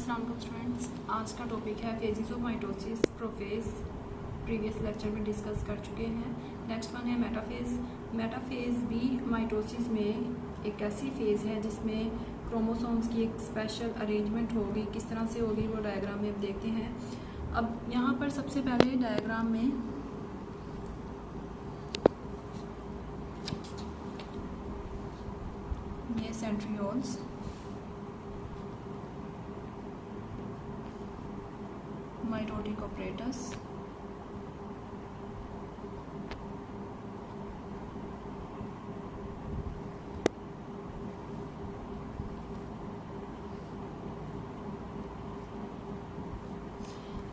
अस्सलाम वालेकुम स्टूडेंट्स, आज का टॉपिक है phases of mitosis. Prophase previous lecture में डिस्कस कर चुके हैं। नेक्स्ट वन है मेटाफेज। मेटाफेज भी माइटोसिस में एक ऐसी फेज़ है जिसमें क्रोमोसोम्स की एक स्पेशल अरेंजमेंट होगी। किस तरह से होगी वो डायग्राम में अब देखते हैं। अब यहाँ पर सबसे पहले डायग्राम में ये सेंट्रियोल्स, माइटोटिक ऑपरेटस,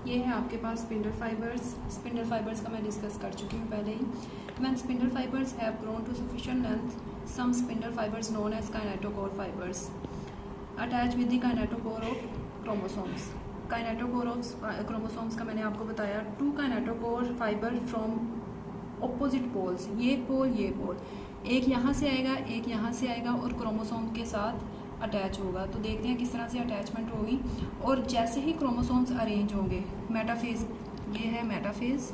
ये है आपके पास स्पिंडल फाइबर्स। स्पिंडल फाइबर्स का मैं डिस्कस कर चुकी हूँ पहले ही। When spindle fibres have grown to sufficient length, some spindle fibres known as kinetochore fibres attach with the kinetochore of chromosomes. Kinetochore of chromosomes का मैंने आपको बताया, two kinetochore fibre from opposite poles, ये पोल, एक यहाँ से आएगा, एक यहाँ से आएगा और क्रोमोसोम के साथ अटैच होगा। तो देखते हैं किस तरह से अटैचमेंट होगी। और जैसे ही क्रोमोसोम्स अरेंज होंगे, मेटाफेज, ये है मेटाफेज।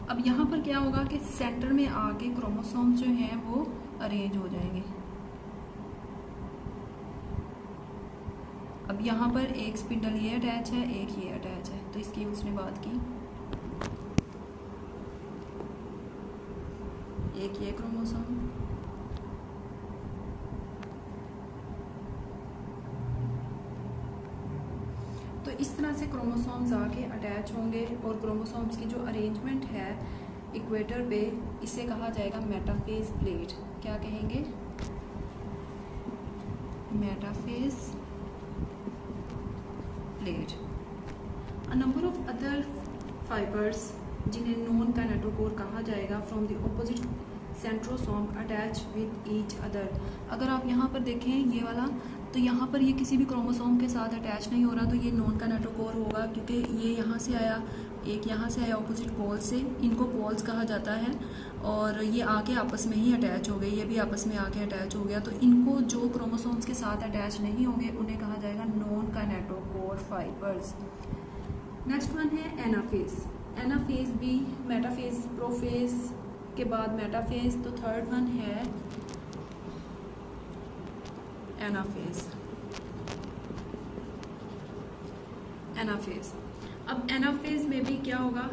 अब यहाँ पर क्या होगा कि सेंटर में आके क्रोमोसोम्स जो हैं वो अरेंज हो जाएंगे। अब यहाँ पर एक स्पिंडल ये अटैच है, एक ये अटैच है, तो इसकी उसने बात की। एक ये क्रोमोसोम, तो इस तरह से क्रोमोसोम्स आके अटैच होंगे और क्रोमोसोम्स की जो अरेंजमेंट है इक्वेटर पे, इसे कहा जाएगा मेटाफेज प्लेट। क्या कहेंगे? Metaphase plate. A number of other fibres जिन्हें नॉन काइनेटोकोर कहा जाएगा from the opposite centrosome attach with each other. अगर आप यहाँ पर देखें ये वाला, तो यहाँ पर ये किसी भी क्रोमोसोम के साथ अटैच नहीं हो रहा, तो ये नॉन काइनेटोकोर होगा क्योंकि ये यहाँ से आया, एक यहाँ से आया ऑपोजिट पोल से, इनको पोल्स कहा जाता है, और ये आके आपस में ही अटैच हो गए, ये भी आपस में आके अटैच हो गया। तो इनको जो क्रोमोसोम्स के साथ अटैच नहीं होंगे उन्हें कहा जाएगा non kinetochore fibres. Next one है एनाफेज। एनाफेज भी मेटाफेज, प्रोफेज के बाद मेटाफेज, तो थर्ड वन है एनाफेज। एनाफेज, अब एनाफेज में भी क्या होगा,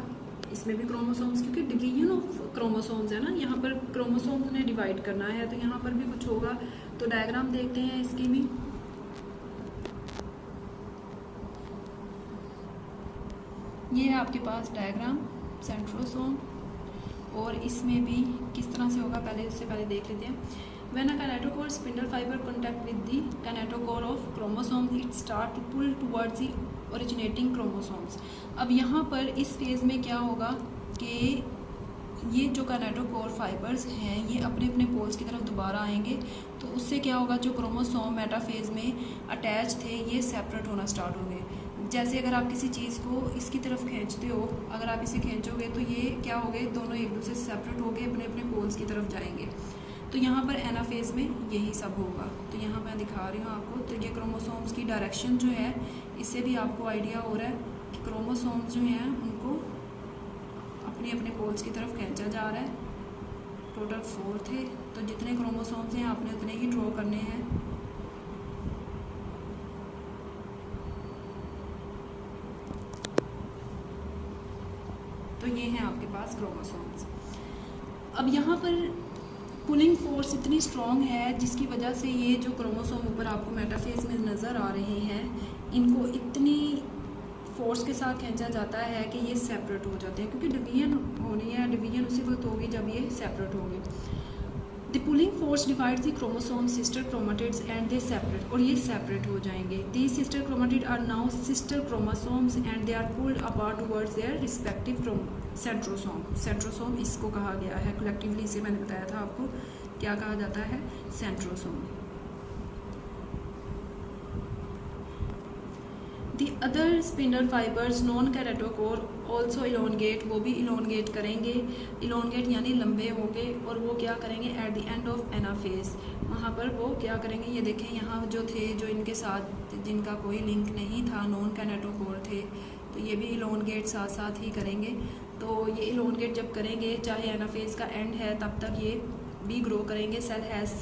इसमें भी क्रोमोसोम्स, क्योंकि डिवीजन ऑफ क्रोमोसोम्स है ना, यहाँ पर क्रोमोसोम्स ने डिवाइड करना है, तो यहाँ पर भी कुछ होगा। तो डायग्राम देखते हैं इसकी भी। ये है आपके पास डायग्राम सेंट्रोसोम, और इसमें भी किस तरह से होगा पहले, उससे पहले देख लेते हैं। When a kinetochore spindle fiber contact with the kinetochore of chromosomes, it start to pull towards the originating chromosomes. अब यहाँ पर इस फेज़ में क्या होगा कि ये जो काइनेटोकोर फाइबर्स हैं ये अपने अपने पोल्स की तरफ दोबारा आएंगे, तो उससे क्या होगा, जो क्रोमोसोम मेटाफेज में अटैच थे ये सेपरेट होना स्टार्ट होंगे। जैसे अगर आप किसी चीज़ को इसकी तरफ खींचते हो, अगर आप इसे खींचोगे तो ये क्या हो गए, दोनों एक दूसरे से सेपरेट हो गए, अपने अपने पोल्स की तरफ जाएंगे। तो यहाँ पर एनाफेज में यही सब होगा। तो यहाँ मैं दिखा रही हूँ आपको, तो ये क्रोमोसोम्स की डायरेक्शन जो है, इससे भी आपको आइडिया हो रहा है कि क्रोमोसोम्स जो हैं उनको अपने अपने पोल्स की तरफ खींचा जा रहा है। टोटल 4 थे, तो जितने क्रोमोसोम्स हैं आपने उतने ही ड्रॉ करने हैं। तो ये हैं आपके पास क्रोमोसोम्स। अब यहाँ पर पुलिंग फोर्स इतनी स्ट्रॉन्ग है जिसकी वजह से ये जो क्रोमोसोम ऊपर आपको मेटाफेज में नज़र आ रहे हैं, इनको इतनी फोर्स के साथ खींचा जाता है कि ये सेपरेट हो जाते हैं, क्योंकि डिवीजन होनी है, डिवीजन उसी वक्त होगी जब ये सेपरेट होंगे। The pulling force divides the chromosome sister chromatids and they separate, और ये सेपरेट हो जाएंगे। These sister chromatid are now sister chromosomes and they are pulled apart towards their respective centrosome. Centrosome इसको कहा गया है, कलेक्टिवली इसे मैंने बताया था आपको क्या कहा जाता है, centrosome. The other spindle fibres non kinetochore also elongate, वो भी इलोनगेट करेंगे, इलोनगेट यानी लंबे होंगे, और वो क्या करेंगे at the end of anaphase, वहाँ पर वो क्या करेंगे, ये देखें यहाँ जो थे, जो इनके साथ जिनका कोई लिंक नहीं था, नॉन कैनेटोकोर थे, तो ये भी इलोनगेट साथ साथ ही करेंगे। तो ये इलोनगेट जब करेंगे, चाहे एनाफेज का एंड है तब तक ये भी ग्रो करेंगे। Cell has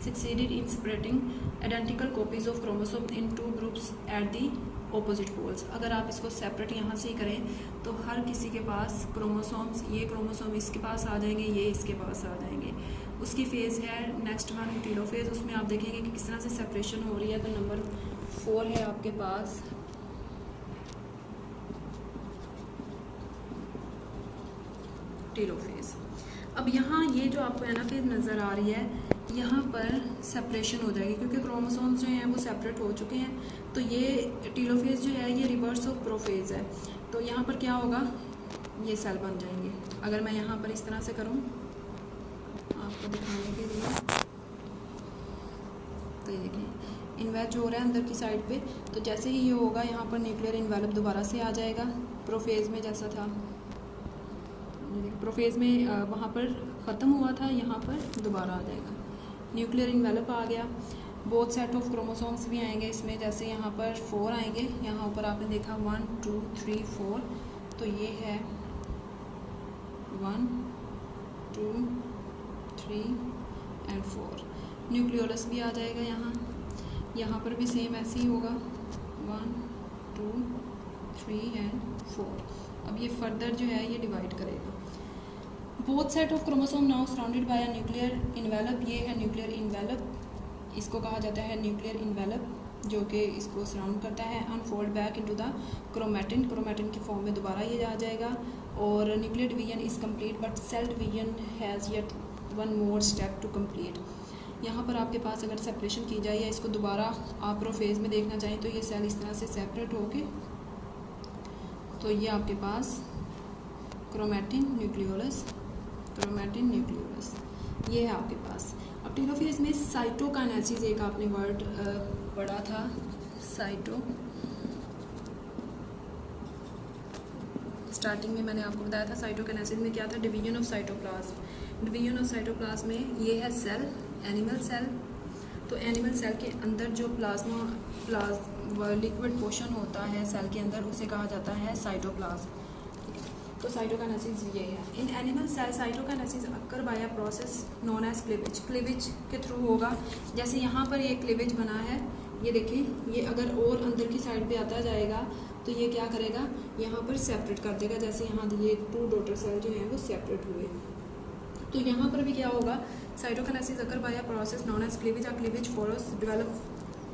succeeded in separating identical copies of chromosome in 2 groups at the opposite poles. अगर आप इसको सेपरेट यहाँ से ही करें तो हर किसी के पास क्रोमोसोम्स, ये क्रोमोसोम इसके पास आ जाएंगे, ये इसके पास आ जाएंगे। उसकी फेज़ है नेक्स्ट वन टीलोफेज, उसमें आप देखेंगे कि किस तरह से सेपरेशन हो रही है। तो नंबर 4 है आपके पास टीलोफेज। अब यहाँ ये जो आपको एनाफेज नज़र आ रही है, यहाँ पर सेपरेशन हो जाएगी क्योंकि क्रोमोसोम्स जो हैं वो सेपरेट हो चुके हैं। तो ये टीलोफेज जो है ये रिवर्स ऑफ प्रोफेज है। तो यहाँ पर क्या होगा, ये सेल बन जाएंगे। अगर मैं यहाँ पर इस तरह से करूँ आपको दिखाने के लिए, तो ये देखें इन्वेज हो रहा है अंदर की साइड पे। तो जैसे ही ये होगा यहाँ पर न्यूक्लियर इन्वेलप दोबारा से आ जाएगा प्रोफेज में जैसा था। प्रोफेज में वहाँ पर ख़त्म हुआ था, यहाँ पर दोबारा आ जाएगा। न्यूक्लियर इन्वेलप आ गया। बोथ सेट ऑफ क्रोमोसोम्स भी आएंगे इसमें, जैसे यहाँ पर 4 आएंगे, यहाँ ऊपर आपने देखा 1 2 3 4, तो ये है 1 2 3 एंड 4। न्यूक्लियोलस भी आ जाएगा यहाँ पर भी सेम ऐसे ही होगा 1 2 3 एंड 4। अब ये फर्दर जो है ये डिवाइड करेगा। Both set of chromosome now surrounded by a nuclear envelope, ये है न्यूक्लियर इन्वेलप, इसको कहा जाता है न्यूक्लियर इन्वेलप, जो कि इसको सराउंड करता है। Unfold back into the chromatin, chromatin की फॉर्म में दोबारा ये आ जाएगा। और nuclear division is complete but cell division has yet one more step to complete. यहाँ पर आपके पास अगर सेपरेशन की जाए या इसको दोबारा आप प्रोफेज में देखना चाहें तो ये सेल इस तरह से सेपरेट होके, तो ये आपके पास क्रोमैटिन न्यूक्लियोलस, क्रोमैटिन न्यूक्लियोलस, ये है आपके पास। अब टीलोफेज में साइटोकाइनेसिस एक आपने वर्ड पढ़ा था, स्टार्टिंग में मैंने आपको बताया था साइटोकाइनेसिस में क्या था, division of cytoplasm. Division of cytoplasm में ये है सेल, एनिमल सेल। तो एनिमल सेल के अंदर जो प्लाज्मा लिक्विड पोर्शन होता है सेल के अंदर, उसे कहा जाता है साइटोप्लाज्म। तो साइटोकाइनेसिस ये है। In animal cell cytokinesis occur by a process known as cleavage, cleavage के थ्रू होगा। जैसे यहाँ पर ये क्लीवेज बना है, ये देखें, ये अगर और अंदर की साइड पे आता जाएगा तो ये क्या करेगा, यहाँ पर सेपरेट कर देगा। जैसे यहाँ ये 2 डॉटर सेल जो हैं वो सेपरेट हुए, तो यहाँ पर भी क्या होगा, cytokinesis occur by a process known as cleavage. A cleavage furrows develop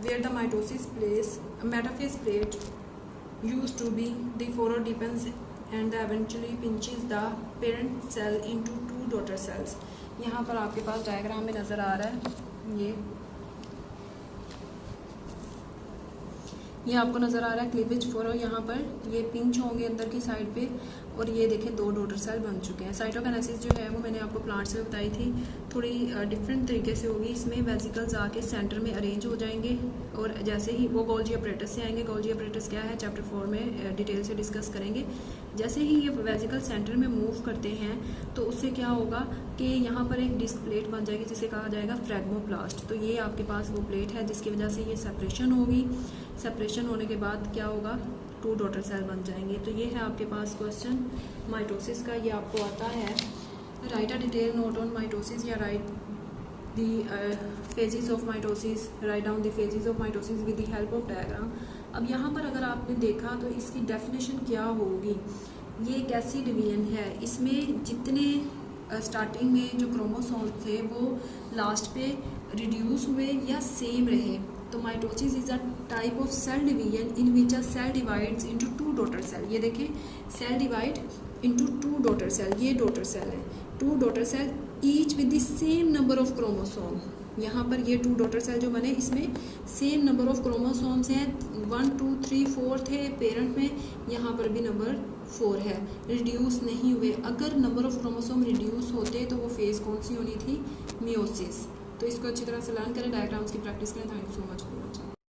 where the mitosis place metaphase plate use to be the furrow deepens and eventually pinches the parent cell into 2 daughter cells। यहाँ पर आपके पास diagram में नज़र आ रहा है, ये आपको नज़र आ रहा है क्लीवेज फोरो, यहाँ पर ये पिंच होंगे अंदर की साइड पे, और ये देखें 2 डॉटर सेल बन चुके हैं। साइटोकाइनेसिस जो है वो मैंने आपको प्लांट्स में बताई थी, थोड़ी डिफरेंट तरीके से होगी। इसमें वेसिकल्स आके सेंटर में अरेंज हो जाएंगे, और जैसे ही वो गोल्जी अपरेटस से आएंगे, गोल्जी अपरेटस क्या है चैप्टर 4 में डिटेल से डिस्कस करेंगे। जैसे ही ये वेसिकल सेंटर में मूव करते हैं तो उससे क्या होगा कि यहाँ पर एक डिस्क प्लेट बन जाएगी जिसे कहा जाएगा फ्रैग्मोप्लास्ट। तो ये आपके पास वो प्लेट है जिसकी वजह से ये सेपरेशन होगी। सेपरेशन होने के बाद क्या होगा, 2 डॉटर सेल बन जाएंगे। तो ये है आपके पास क्वेश्चन माइटोसिस का, ये आपको आता है। Write a detail note on mitosis, या write the phases of mitosis, write down the phases of mitosis with the help of diagram. अब यहाँ पर अगर आपने देखा तो इसकी डेफिनेशन क्या होगी, ये एक ऐसी डिवीजन है, इसमें जितने स्टार्टिंग में जो क्रोमोसोम थे वो लास्ट पे रिड्यूस हुए या सेम रहे। तो mitosis is a type of cell division in which a cell divides into 2 daughter cell. ये देखें, cell divide into 2 daughter cell, ये डॉटर सेल है, 2 daughter cell each with the same number of chromosome. यहाँ पर ये 2 daughter cell जो बने इसमें सेम नंबर ऑफ क्रोमोसोम्स हैं, 1 2 3 4 थे पेरेंट में, यहाँ पर भी नंबर 4 है, रिड्यूस नहीं हुए। अगर नंबर ऑफ क्रोमोसोम रिड्यूस होते तो वो फेज कौन सी होनी थी, मियोसिस। तो इसको अच्छी तरह से लर्न करें, डायग्राम्स की प्रैक्टिस करें। Thank you so much.